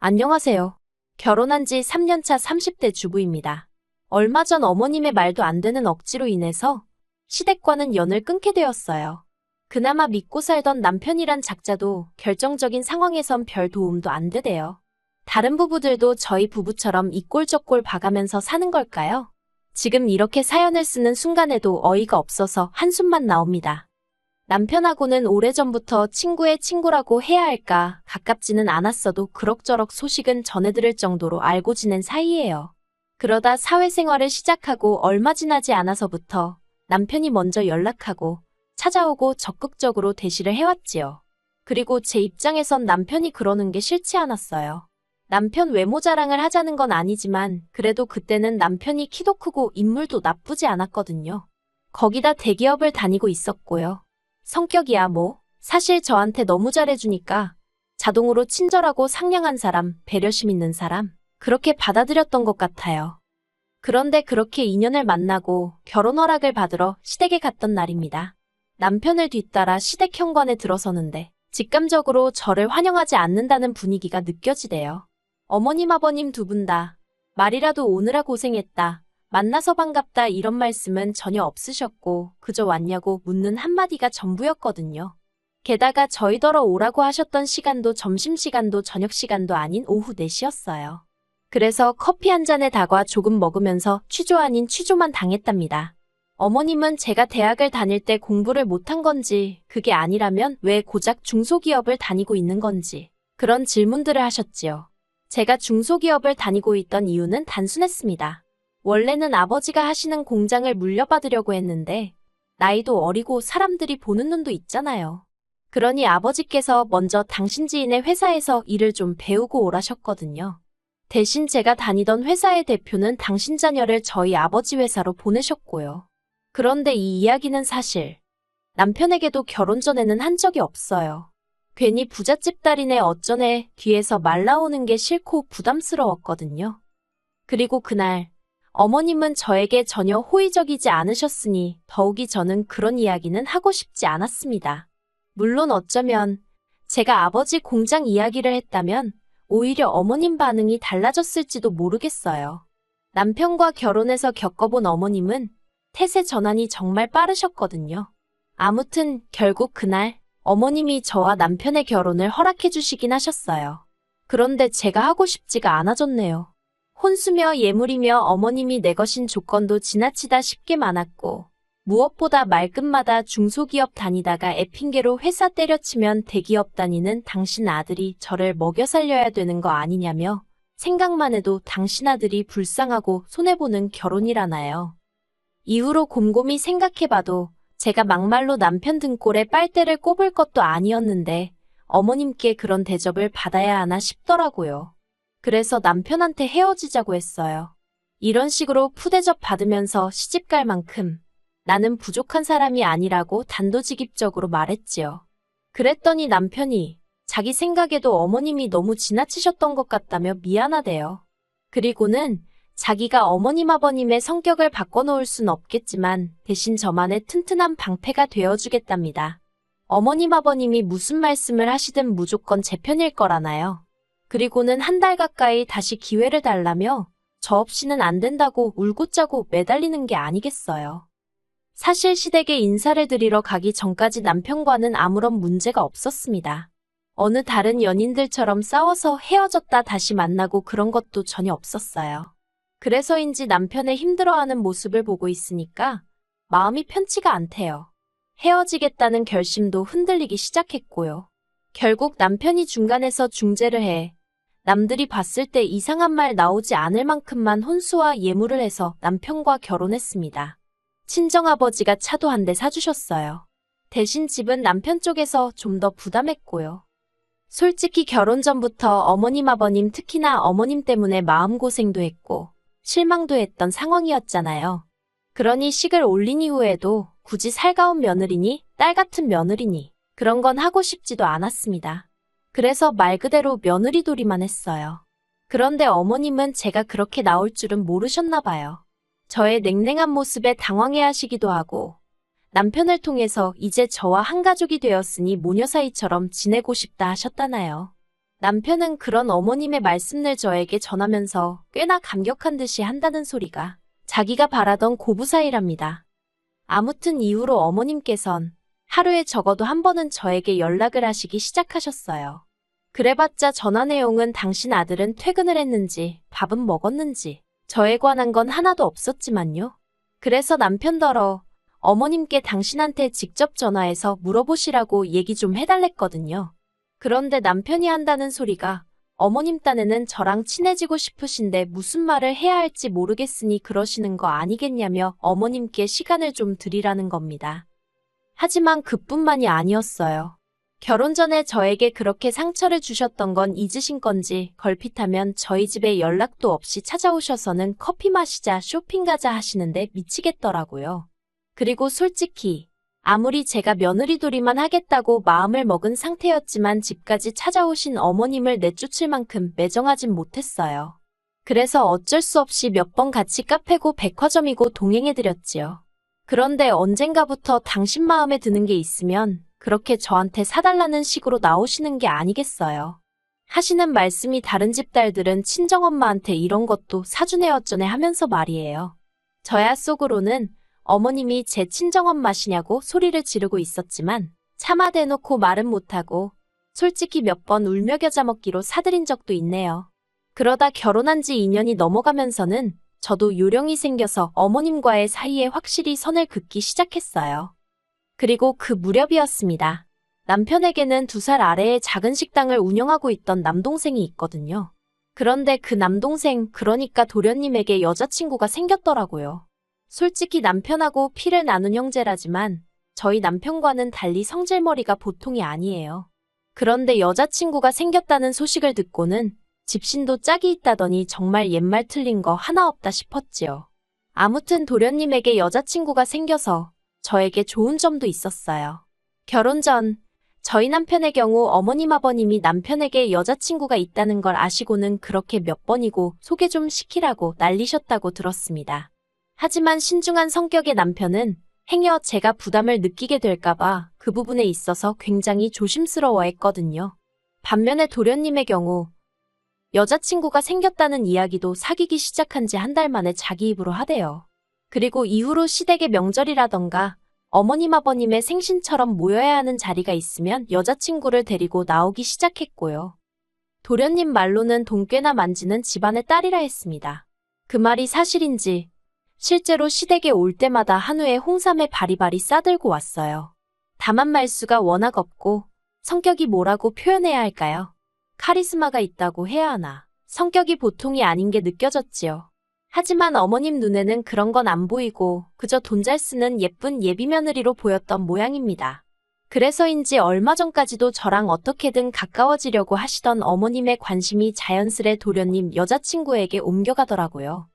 안녕하세요. 결혼한 지 3년차 30대 주부입니다. 얼마 전 어머님의 말도 안 되는 억지로 인해서 시댁과는 연을 끊게 되었어요. 그나마 믿고 살던 남편이란 작자도 결정적인 상황에선 별 도움도 안 되대요. 다른 부부들도 저희 부부처럼 이 꼴 저 꼴 봐가면서 사는 걸까요? 지금 이렇게 사연을 쓰는 순간에도 어이가 없어서 한숨만 나옵니다. 남편하고는 오래전부터 친구의 친구라고 해야 할까 가깝지는 않았어도 그럭저럭 소식은 전해들을 정도로 알고 지낸 사이예요. 그러다 사회생활을 시작하고 얼마 지나지 않아서부터 남편이 먼저 연락하고 찾아오고 적극적으로 대시를 해왔지요. 그리고 제 입장에선 남편이 그러는 게 싫지 않았어요. 남편 외모 자랑을 하자는 건 아니지만 그래도 그때는 남편이 키도 크고 인물도 나쁘지 않았거든요. 거기다 대기업을 다니고 있었고요. 성격이야 뭐 사실 저한테 너무 잘해주니까 자동으로 친절하고 상냥한 사람, 배려심 있는 사람 그렇게 받아들였던 것 같아요. 그런데 그렇게 인연을 만나고 결혼 허락을 받으러 시댁에 갔던 날입니다. 남편을 뒤따라 시댁 현관에 들어서는데 직감적으로 저를 환영하지 않는다는 분위기가 느껴지대요. 어머님 아버님 두 분 다 말이라도 오느라 고생했다. 만나서 반갑다 이런 말씀은 전혀 없으셨고 그저 왔냐고 묻는 한마디가 전부였거든요. 게다가 저희더러 오라고 하셨던 시간도 점심시간도 저녁시간도 아닌 오후 4시였어요. 그래서 커피 한 잔에 다과 조금 먹으면서 취조 아닌 취조만 당했답니다. 어머님은 제가 대학을 다닐 때 공부를 못한 건지 그게 아니라면 왜 고작 중소기업을 다니고 있는 건지 그런 질문들을 하셨지요. 제가 중소기업을 다니고 있던 이유는 단순했습니다. 원래는 아버지가 하시는 공장을 물려받으려고 했는데 나이도 어리고 사람들이 보는 눈도 있잖아요. 그러니 아버지께서 먼저 당신 지인의 회사에서 일을 좀 배우고 오라셨거든요. 대신 제가 다니던 회사의 대표는 당신 자녀를 저희 아버지 회사로 보내셨고요. 그런데 이 이야기는 사실 남편에게도 결혼 전에는 한 적이 없어요. 괜히 부잣집 딸이네 어쩌네 뒤에서 말 나오는 게 싫고 부담스러웠거든요. 그리고 그날 어머님은 저에게 전혀 호의적이지 않으셨으니 더욱이 저는 그런 이야기는 하고 싶지 않았습니다. 물론 어쩌면 제가 아버지 공장 이야기를 했다면 오히려 어머님 반응이 달라졌을지도 모르겠어요. 남편과 결혼해서 겪어본 어머님은 태세 전환이 정말 빠르셨거든요. 아무튼 결국 그날 어머님이 저와 남편의 결혼을 허락해 주시긴 하셨어요. 그런데 제가 하고 싶지가 않아졌네요. 혼수며 예물이며 어머님이 내거신 조건도 지나치다 쉽게 많았고 무엇보다 말끝마다 중소기업 다니다가 애핑계로 회사 때려치면 대기업 다니는 당신 아들이 저를 먹여 살려야 되는 거 아니냐며 생각만 해도 당신 아들이 불쌍하고 손해보는 결혼이라나요. 이후로 곰곰이 생각해봐도 제가 막말로 남편 등골에 빨대를 꼽을 것도 아니었는데 어머님께 그런 대접을 받아야 하나 싶더라고요. 그래서 남편한테 헤어지자고 했어요. 이런 식으로 푸대접 받으면서 시집갈 만큼 나는 부족한 사람이 아니라고 단도직입적으로 말했지요. 그랬더니 남편이 자기 생각에도 어머님이 너무 지나치셨던 것 같다며 미안하대요. 그리고는 자기가 어머님 아버님의 성격을 바꿔놓을 순 없겠지만 대신 저만의 튼튼한 방패가 되어주겠답니다. 어머님 아버님이 무슨 말씀을 하시든 무조건 제 편일 거라나요. 그리고는 한 달 가까이 다시 기회를 달라며 저 없이는 안 된다고 울고 짜고 매달리는 게 아니겠어요. 사실 시댁에 인사를 드리러 가기 전까지 남편과는 아무런 문제가 없었습니다. 어느 다른 연인들처럼 싸워서 헤어졌다 다시 만나고 그런 것도 전혀 없었어요. 그래서인지 남편의 힘들어하는 모습을 보고 있으니까 마음이 편치가 않대요. 헤어지겠다는 결심도 흔들리기 시작했고요. 결국 남편이 중간에서 중재를 해 남들이 봤을 때 이상한 말 나오지 않을 만큼만 혼수와 예물을 해서 남편과 결혼했습니다. 친정아버지가 차도 한 대 사주셨어요. 대신 집은 남편 쪽에서 좀 더 부담했고요. 솔직히 결혼 전부터 어머님 아버님 특히나 어머님 때문에 마음고생도 했고 실망도 했던 상황이었잖아요. 그러니 식을 올린 이후에도 굳이 살가운 며느리니 딸 같은 며느리니 그런 건 하고 싶지도 않았습니다. 그래서 말 그대로 며느리돌이만 했어요. 그런데 어머님은 제가 그렇게 나올 줄은 모르셨나 봐요. 저의 냉랭한 모습에 당황해하시기도 하고 남편을 통해서 이제 저와 한 가족이 되었으니 모녀 사이처럼 지내고 싶다 하셨다나요. 남편은 그런 어머님의 말씀을 저에게 전하면서 꽤나 감격한 듯이 한다는 소리가 자기가 바라던 고부 사이랍니다. 아무튼 이후로 어머님께선 하루에 적어도 한 번은 저에게 연락을 하시기 시작하셨어요. 그래봤자 전화 내용은 당신 아들은 퇴근을 했는지, 밥은 먹었는지, 저에 관한 건 하나도 없었지만요. 그래서 남편더러 어머님께 당신한테 직접 전화해서 물어보시라고 얘기 좀 해달랬거든요. 그런데 남편이 한다는 소리가 어머님 딴에는 저랑 친해지고 싶으신데 무슨 말을 해야 할지 모르겠으니 그러시는 거 아니겠냐며 어머님께 시간을 좀 드리라는 겁니다. 하지만 그뿐만이 아니었어요. 결혼 전에 저에게 그렇게 상처를 주셨던 건 잊으신 건지 걸핏하면 저희 집에 연락도 없이 찾아오셔서는 커피 마시자 쇼핑 가자 하시는데 미치겠더라고요. 그리고 솔직히 아무리 제가 며느리돌이만 하겠다고 마음을 먹은 상태였지만 집까지 찾아오신 어머님을 내쫓을 만큼 매정하진 못했어요. 그래서 어쩔 수 없이 몇 번 같이 카페고 백화점이고 동행해드렸지요. 그런데 언젠가부터 당신 마음에 드는 게 있으면 그렇게 저한테 사달라는 식으로 나오시는 게 아니겠어요. 하시는 말씀이 다른 집 딸들은 친정엄마한테 이런 것도 사주네 어쩌네 하면서 말이에요. 저야 속으로는 어머님이 제 친정엄마시냐고 소리를 지르고 있었지만 차마 대놓고 말은 못하고 솔직히 몇 번 울며 겨자 먹기로 사드린 적도 있네요. 그러다 결혼한 지 2년이 넘어가면서는 저도 요령이 생겨서 어머님과의 사이에 확실히 선을 긋기 시작했어요. 그리고 그 무렵이었습니다. 남편에게는 2살 아래의 작은 식당을 운영하고 있던 남동생이 있거든요. 그런데 그 남동생, 그러니까 도련님에게 여자친구가 생겼더라고요. 솔직히 남편하고 피를 나눈 형제라지만 저희 남편과는 달리 성질머리가 보통이 아니에요. 그런데 여자친구가 생겼다는 소식을 듣고는 집신도 짝이 있다더니 정말 옛말 틀린 거 하나 없다 싶었지요. 아무튼 도련님에게 여자친구가 생겨서 저에게 좋은 점도 있었어요. 결혼 전 저희 남편의 경우 어머님 아버님이 남편에게 여자친구가 있다는 걸 아시고는 그렇게 몇 번이고 소개 좀 시키라고 난리셨다고 들었습니다. 하지만 신중한 성격의 남편은 행여 제가 부담을 느끼게 될까봐 그 부분에 있어서 굉장히 조심스러워했거든요. 반면에 도련님의 경우 여자친구가 생겼다는 이야기도 사귀기 시작한 지 한 달 만에 자기 입으로 하대요. 그리고 이후로 시댁의 명절이라던가 어머님 아버님의 생신처럼 모여야 하는 자리가 있으면 여자친구를 데리고 나오기 시작했고요. 도련님 말로는 돈 꽤나 만지는 집안의 딸이라 했습니다. 그 말이 사실인지 실제로 시댁에 올 때마다 한우에 홍삼에 바리바리 싸들고 왔어요. 다만 말수가 워낙 없고 성격이 뭐라고 표현해야 할까요? 카리스마가 있다고 해야 하나. 성격이 보통이 아닌 게 느껴졌지요. 하지만 어머님 눈에는 그런 건 안 보이고 그저 돈 잘 쓰는 예쁜 예비며느리로 보였던 모양입니다. 그래서인지 얼마 전까지도 저랑 어떻게든 가까워지려고 하시던 어머님의 관심이 자연스레 도련님 여자친구에게 옮겨가더라고요.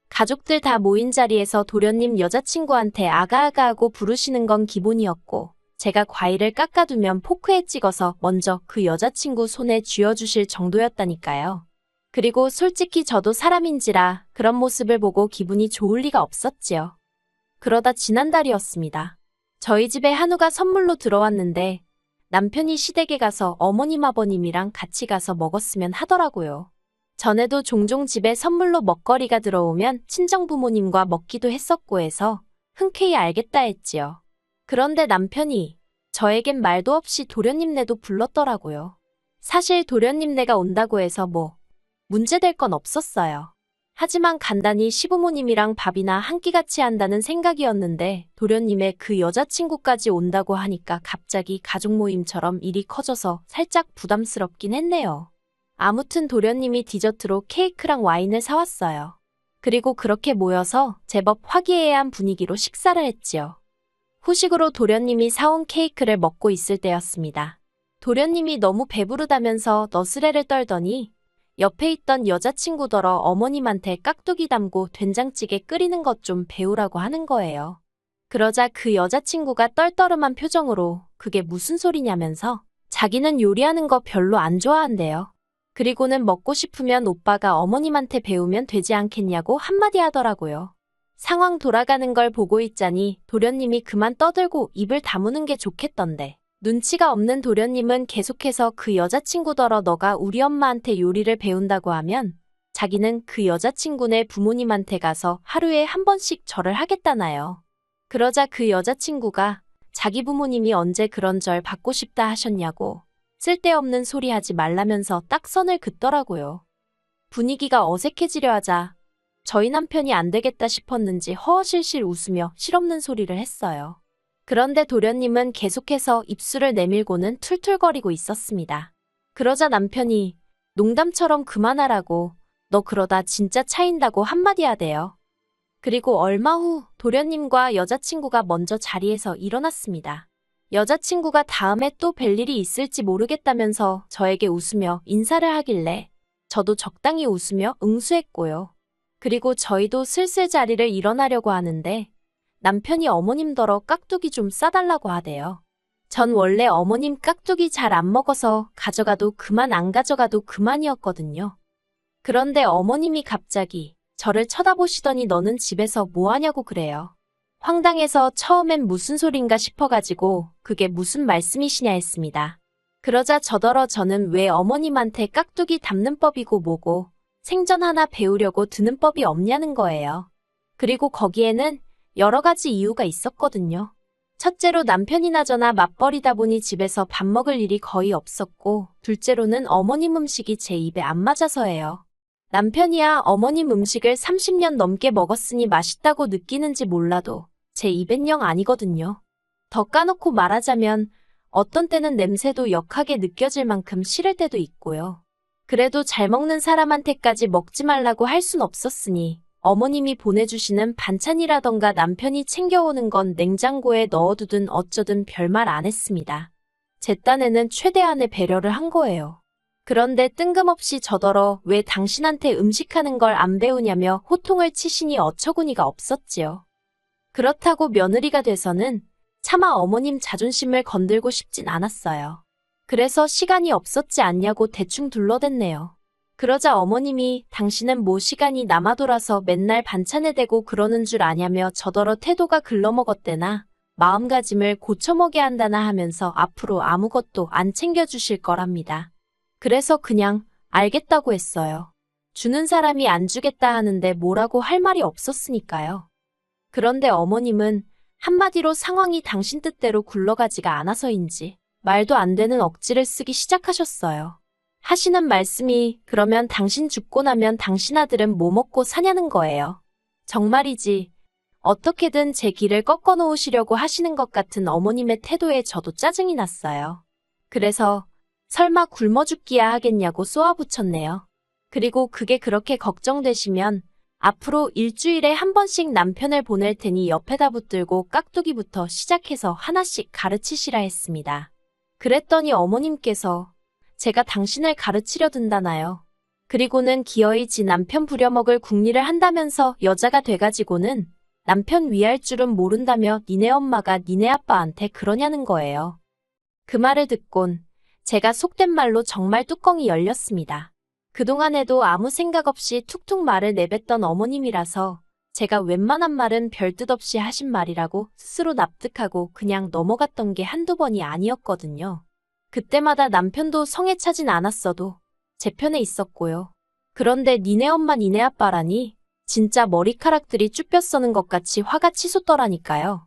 가족들 다 모인 자리에서 도련님 여자친구한테 아가아가하고 부르시는 건 기본이었고 제가 과일을 깎아두면 포크에 찍어서 먼저 그 여자친구 손에 쥐어주실 정도였다니까요. 그리고 솔직히 저도 사람인지라 그런 모습을 보고 기분이 좋을 리가 없었지요. 그러다 지난달이었습니다. 저희 집에 한우가 선물로 들어왔는데 남편이 시댁에 가서 어머님 아버님이랑 같이 가서 먹었으면 하더라고요. 전에도 종종 집에 선물로 먹거리가 들어오면 친정부모님과 먹기도 했었고 해서 흔쾌히 알겠다 했지요. 그런데 남편이 저에겐 말도 없이 도련님네도 불렀더라고요. 사실 도련님네가 온다고 해서 뭐 문제될 건 없었어요. 하지만 간단히 시부모님이랑 밥이나 한 끼 같이 한다는 생각이었는데 도련님의 그 여자친구까지 온다고 하니까 갑자기 가족 모임처럼 일이 커져서 살짝 부담스럽긴 했네요. 아무튼 도련님이 디저트로 케이크랑 와인을 사왔어요. 그리고 그렇게 모여서 제법 화기애애한 분위기로 식사를 했지요. 후식으로 도련님이 사온 케이크를 먹고 있을 때였습니다. 도련님이 너무 배부르다면서 너스레를 떨더니 옆에 있던 여자친구더러 어머님한테 깍두기 담고 된장찌개 끓이는 것 좀 배우라고 하는 거예요. 그러자 그 여자친구가 떨떠름한 표정으로 그게 무슨 소리냐면서 자기는 요리하는 거 별로 안 좋아한대요. 그리고는 먹고 싶으면 오빠가 어머님한테 배우면 되지 않겠냐고 한마디 하더라고요. 상황 돌아가는 걸 보고 있자니 도련님이 그만 떠들고 입을 다무는 게 좋겠던데 눈치가 없는 도련님은 계속해서 그 여자친구더러 너가 우리 엄마한테 요리를 배운다고 하면 자기는 그 여자친구네 부모님한테 가서 하루에 한 번씩 절을 하겠다나요. 그러자 그 여자친구가 자기 부모님이 언제 그런 절 받고 싶다 하셨냐고 쓸데없는 소리 하지 말라면서 딱 선을 긋더라고요. 분위기가 어색해지려 하자 저희 남편이 안 되겠다 싶었는지 허허실실 웃으며 실없는 소리를 했어요. 그런데 도련님은 계속해서 입술을 내밀고는 툴툴거리고 있었습니다. 그러자 남편이 농담처럼 그만하라고 너 그러다 진짜 차인다고 한마디 하대요. 그리고 얼마 후 도련님과 여자친구가 먼저 자리에서 일어났습니다. 여자친구가 다음에 또 뵐 일이 있을지 모르겠다면서 저에게 웃으며 인사를 하길래 저도 적당히 웃으며 응수했고요. 그리고 저희도 슬슬 자리를 일어나려고 하는데 남편이 어머님더러 깍두기 좀 싸달라고 하대요. 전 원래 어머님 깍두기 잘 안 먹어서 가져가도 그만 안 가져가도 그만이었거든요. 그런데 어머님이 갑자기 저를 쳐다보시더니 너는 집에서 뭐 하냐고 그래요. 황당해서 처음엔 무슨 소린가 싶어가지고 그게 무슨 말씀이시냐 했습니다. 그러자 저더러 저는 왜 어머님한테 깍두기 담는 법이고 뭐고 생전 하나 배우려고 드는 법이 없냐는 거예요. 그리고 거기에는 여러 가지 이유가 있었거든요. 첫째로 남편이나 저나 맞벌이다 보니 집에서 밥 먹을 일이 거의 없었고 둘째로는 어머님 음식이 제 입에 안 맞아서예요. 남편이야 어머님 음식을 30년 넘게 먹었으니 맛있다고 느끼는지 몰라도 제 입엔 영 아니거든요. 더 까놓고 말하자면 어떤 때는 냄새도 역하게 느껴질 만큼 싫을 때도 있고요. 그래도 잘 먹는 사람한테까지 먹지 말라고 할 순 없었으니 어머님이 보내주시는 반찬이라던가 남편이 챙겨오는 건 냉장고에 넣어두든 어쩌든 별말 안 했습니다. 제 딴에는 최대한의 배려를 한 거예요. 그런데 뜬금없이 저더러 왜 당신한테 음식하는 걸 안 배우냐며 호통을 치시니 어처구니가 없었지요. 그렇다고 며느리가 돼서는 차마 어머님 자존심을 건들고 싶진 않았어요. 그래서 시간이 없었지 않냐고 대충 둘러댔네요. 그러자 어머님이 당신은 뭐 시간이 남아돌아서 맨날 반찬에 대고 그러는 줄 아냐며 저더러 태도가 글러먹었대나 마음가짐을 고쳐먹여야 한다나 하면서 앞으로 아무것도 안 챙겨주실 거랍니다. 그래서 그냥 알겠다고 했어요. 주는 사람이 안 주겠다 하는데 뭐라고 할 말이 없었으니까요. 그런데 어머님은 한마디로 상황이 당신 뜻대로 굴러가지가 않아서인지 말도 안 되는 억지를 쓰기 시작하셨어요. 하시는 말씀이 그러면 당신 죽고 나면 당신 아들은 뭐 먹고 사냐는 거예요. 정말이지 어떻게든 제 길을 꺾어 놓으시려고 하시는 것 같은 어머님의 태도에 저도 짜증이 났어요. 그래서 설마 굶어 죽기야 하겠냐고 쏘아붙였네요. 그리고 그게 그렇게 걱정되시면 앞으로 일주일에 한 번씩 남편을 보낼 테니 옆에다 붙들고 깍두기부터 시작해서 하나씩 가르치시라 했습니다. 그랬더니 어머님께서 제가 당신을 가르치려 든다나요. 그리고는 기어이 지 남편 부려먹을 궁리를 한다면서 여자가 돼가지고는 남편 위할 줄은 모른다며 니네 엄마가 니네 아빠한테 그러냐는 거예요. 그 말을 듣곤 제가 속된 말로 정말 뚜껑이 열렸습니다. 그동안에도 아무 생각 없이 툭툭 말을 내뱉던 어머님이라서 제가 웬만한 말은 별 뜻 없이 하신 말이라고 스스로 납득하고 그냥 넘어갔던 게 한두 번이 아니었거든요. 그때마다 남편도 성에 차진 않았어도 제 편에 있었고요. 그런데 니네 엄마 니네 아빠라니 진짜 머리카락들이 쭈뼛 서는 것 같이 화가 치솟더라니까요.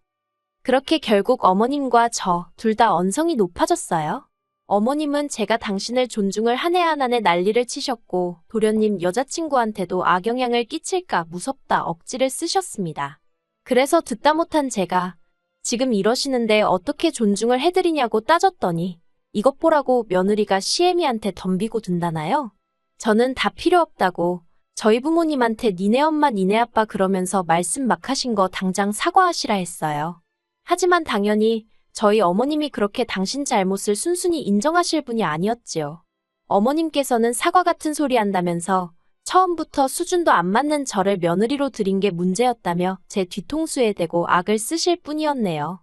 그렇게 결국 어머님과 저 둘 다 언성이 높아졌어요. 어머님은 제가 당신을 존중을 한 해 한 해 난리를 치셨고 도련님 여자친구한테도 악영향을 끼칠까 무섭다 억지를 쓰셨습니다. 그래서 듣다 못한 제가 지금 이러시는데 어떻게 존중을 해드리냐고 따졌더니 이것 보라고 며느리가 시애미한테 덤비고 든다나요? 저는 다 필요 없다고 저희 부모님한테 니네 엄마 니네 아빠 그러면서 말씀 막 하신 거 당장 사과하시라 했어요. 하지만 당연히 저희 어머님이 그렇게 당신 잘못을 순순히 인정하실 분이 아니었지요. 어머님께서는 사과 같은 소리 한다면서 처음부터 수준도 안 맞는 저를 며느리로 들인 게 문제였다며 제 뒤통수에 대고 악을 쓰실 뿐이었네요.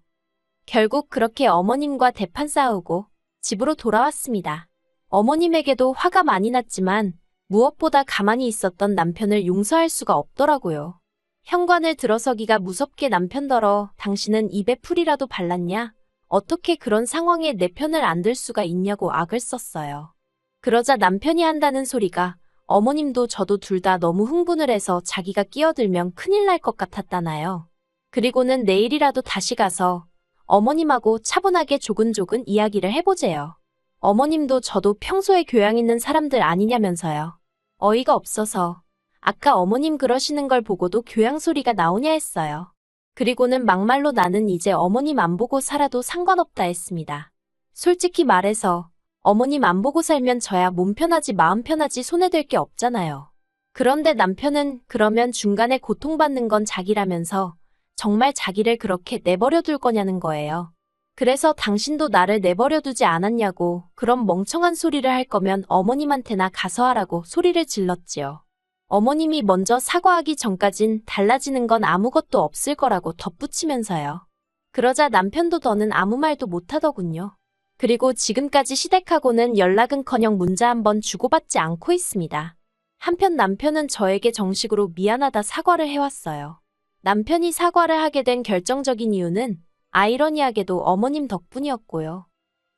결국 그렇게 어머님과 대판 싸우고 집으로 돌아왔습니다. 어머님에게도 화가 많이 났지만 무엇보다 가만히 있었던 남편을 용서할 수가 없더라고요. 현관을 들어서기가 무섭게 남편더러 당신은 입에 풀이라도 발랐냐? 어떻게 그런 상황에 내 편을 안 들 수가 있냐고 악을 썼어요. 그러자 남편이 한다는 소리가 어머님도 저도 둘 다 너무 흥분을 해서 자기가 끼어들면 큰일 날 것 같았다나요. 그리고는 내일이라도 다시 가서 어머님하고 차분하게 조근조근 이야기를 해보재요. 어머님도 저도 평소에 교양 있는 사람들 아니냐면서요. 어이가 없어서 아까 어머님 그러시는 걸 보고도 교양 소리가 나오냐 했어요. 그리고는 막말로 나는 이제 어머님 안 보고 살아도 상관없다 했습니다. 솔직히 말해서 어머님 안 보고 살면 저야 몸 편하지 마음 편하지 손해될 게 없잖아요. 그런데 남편은 그러면 중간에 고통받는 건 자기라면서 정말 자기를 그렇게 내버려 둘 거냐는 거예요. 그래서 당신도 나를 내버려 두지 않았냐고 그런 멍청한 소리를 할 거면 어머님한테나 가서 하라고 소리를 질렀지요. 어머님이 먼저 사과하기 전까진 달라지는 건 아무것도 없을 거라고 덧붙이면서요. 그러자 남편도 더는 아무 말도 못하더군요. 그리고 지금까지 시댁하고는 연락은커녕 문자 한 번 주고받지 않고 있습니다. 한편 남편은 저에게 정식으로 미안하다 사과를 해왔어요. 남편이 사과를 하게 된 결정적인 이유는 아이러니하게도 어머님 덕분이었고요.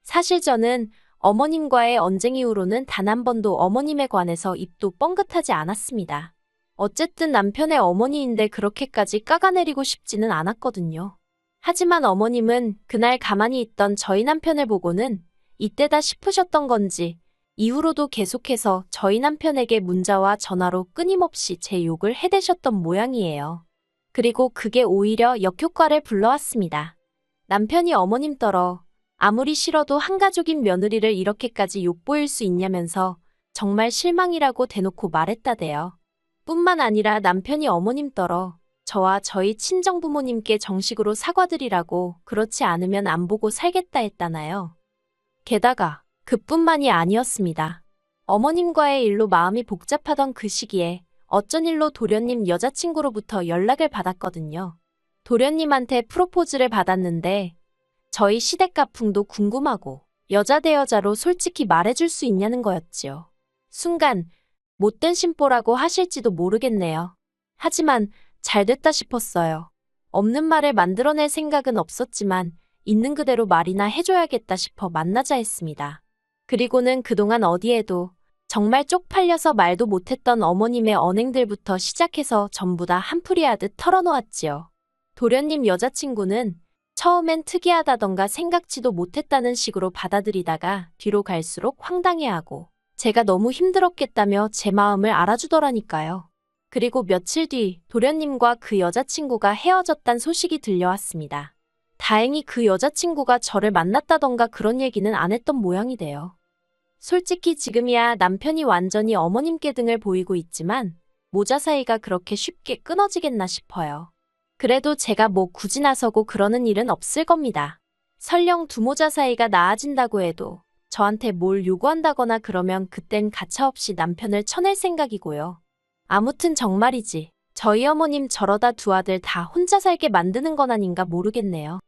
사실 저는 어머님과의 언쟁 이후로는 단 한 번도 어머님에 관해서 입도 뻥긋하지 않았습니다. 어쨌든 남편의 어머니인데 그렇게까지 까가내리고 싶지는 않았거든요. 하지만 어머님은 그날 가만히 있던 저희 남편을 보고는 이때다 싶으셨던 건지 이후로도 계속해서 저희 남편에게 문자와 전화로 끊임없이 제 욕을 해대셨던 모양이에요. 그리고 그게 오히려 역효과를 불러왔습니다. 남편이 어머님 떨어 아무리 싫어도 한가족인 며느리를 이렇게까지 욕보일 수 있냐면서 정말 실망이라고 대놓고 말했다대요. 뿐만 아니라 남편이 어머님 떨어 저와 저희 친정부모님께 정식으로 사과드리라고 그렇지 않으면 안 보고 살겠다 했다나요. 게다가 그뿐만이 아니었습니다. 어머님과의 일로 마음이 복잡하던 그 시기에 어쩐 일로 도련님 여자친구로부터 연락을 받았거든요. 도련님한테 프로포즈를 받았는데 저희 시댁 가풍도 궁금하고 여자 대 여자로 솔직히 말해줄 수 있냐는 거였지요. 순간 못된 심보라고 하실지도 모르겠네요. 하지만 잘됐다 싶었어요. 없는 말을 만들어낼 생각은 없었지만 있는 그대로 말이나 해줘야겠다 싶어 만나자 했습니다. 그리고는 그동안 어디에도 정말 쪽팔려서 말도 못했던 어머님의 언행들부터 시작해서 전부 다 한풀이하듯 털어놓았지요. 도련님 여자친구는 처음엔 특이하다던가 생각지도 못했다는 식으로 받아들이다가 뒤로 갈수록 황당해하고 제가 너무 힘들었겠다며 제 마음을 알아주더라니까요. 그리고 며칠 뒤 도련님과 그 여자친구가 헤어졌단 소식이 들려왔습니다. 다행히 그 여자친구가 저를 만났다던가 그런 얘기는 안 했던 모양이 돼요. 솔직히 지금이야 남편이 완전히 어머님께 등을 보이고 있지만 모자 사이가 그렇게 쉽게 끊어지겠나 싶어요. 그래도 제가 뭐 굳이 나서고 그러는 일은 없을 겁니다. 설령 두 모자 사이가 나아진다고 해도 저한테 뭘 요구한다거나 그러면 그땐 가차없이 남편을 쳐낼 생각이고요. 아무튼 정말이지 저희 어머님 저러다 두 아들 다 혼자 살게 만드는 건 아닌가 모르겠네요.